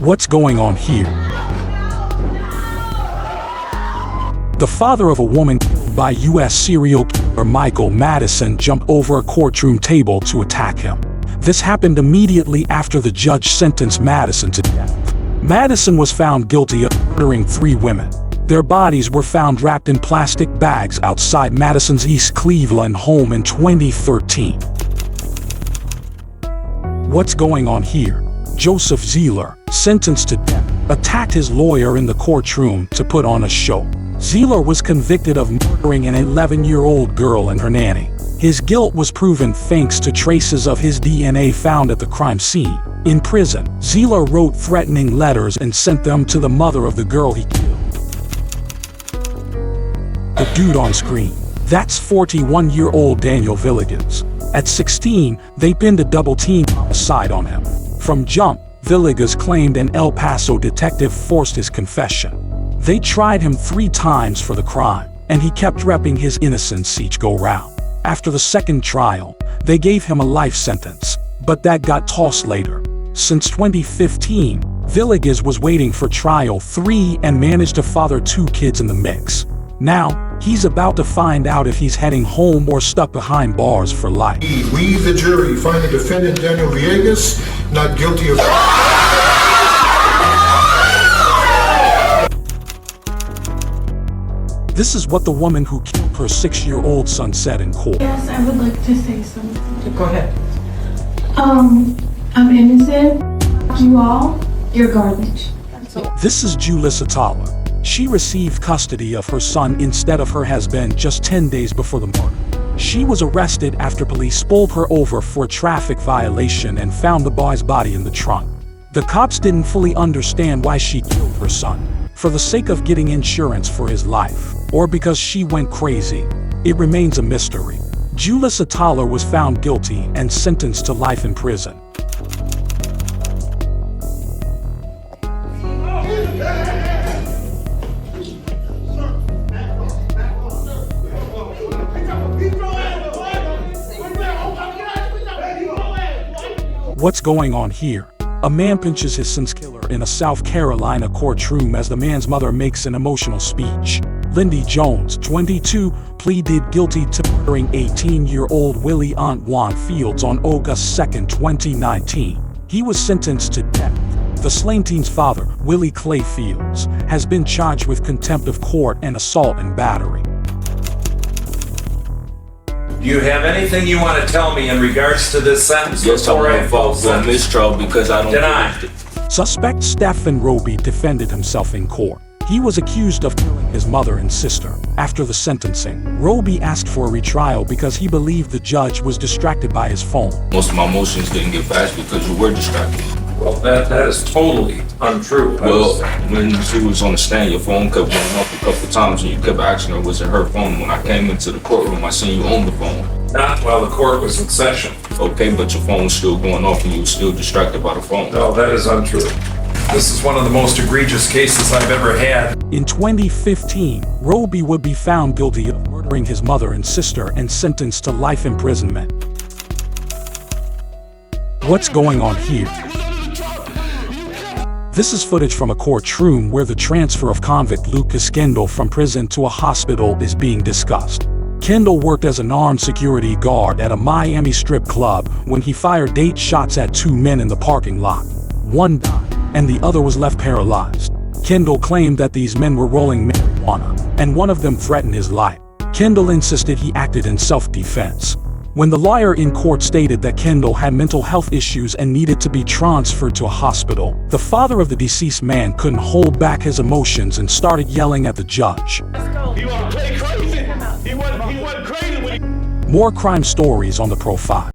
What's going on here? The father of a woman killed by U.S. serial killer Michael Madison jumped over a courtroom table to attack him. This happened immediately after the judge sentenced Madison to death. Madison was found guilty of murdering 3 women. Their bodies were found wrapped in plastic bags outside Madison's East Cleveland home in 2013. What's going on here? Joseph Cilier, sentenced to death, attacked his lawyer in the courtroom to put on a show. Cilier was convicted of murdering an 11-year-old girl and her nanny. His guilt was proven thanks to traces of his DNA found at the crime scene. In prison, Cilier wrote threatening letters and sent them to the mother of the girl he killed. The dude on screen, that's 41-year-old Daniel Villegas. At 16, they pinned a double-team homicide on him. From jump, Villegas claimed an El Paso detective forced his confession. They tried him 3 times for the crime, and he kept repping his innocence each go-round. After the second trial, they gave him a life sentence, but that got tossed later. Since 2015, Villegas was waiting for trial 3 and managed to father 2 kids in the mix. Now, he's about to find out if he's heading home or stuck behind bars for life. We, the jury, find the defendant Daniel Villegas not guilty of... This is what the woman who killed her 6-year-old son said in court. Yes, I would like to say something. Go ahead. I'm innocent. You all, you're garbage. This is Julissa Taller. She received custody of her son instead of her husband just 10 days before the murder. She was arrested after police pulled her over for a traffic violation and found the boy's body in the trunk. The cops didn't fully understand why she killed her son, for the sake of getting insurance for his life, or because she went crazy. It remains a mystery. Julissa Taller was found guilty and sentenced to life in prison. What's going on here? A man pinches his son's killer in a South Carolina courtroom as the man's mother makes an emotional speech. Lindy Jones, 22, pleaded guilty to murdering 18-year-old Willie Antwan Fields on August 2, 2019. He was sentenced to death. The slain teen's father, Willie Clay Fields, has been charged with contempt of court and assault and battery. Do you have anything you want to tell me in regards to this sentence? Yes, I want to vote on mistrial because I don't deny. Suspect Stefon Robi defended himself in court. He was accused of killing his mother and sister. After the sentencing, Robi asked for a retrial because he believed the judge was distracted by his phone. Most of my motions didn't get passed because you were distracted. Well, that is totally untrue. Well, when she was on the stand, your phone kept going off a couple times and you kept asking her, was it her phone? When I came into the courtroom, I seen you on the phone. Not while the court was in session. Okay, but your phone was still going off and you were still distracted by the phone. No, that is untrue. This is one of the most egregious cases I've ever had. In 2015, Robi would be found guilty of murdering his mother and sister and sentenced to life imprisonment. What's going on here? This is footage from a courtroom where the transfer of convict Lucas Kendle from prison to a hospital is being discussed. Kendle worked as an armed security guard at a Miami strip club when he fired 8 shots at 2 men in the parking lot. One died, and the other was left paralyzed. Kendle claimed that these men were rolling marijuana, and one of them threatened his life. Kendle insisted he acted in self-defense. When the lawyer in court stated that Kendle had mental health issues and needed to be transferred to a hospital, the father of the deceased man couldn't hold back his emotions and started yelling at the judge. He wasn't crazy. He wasn't crazy when he... More crime stories on the profile.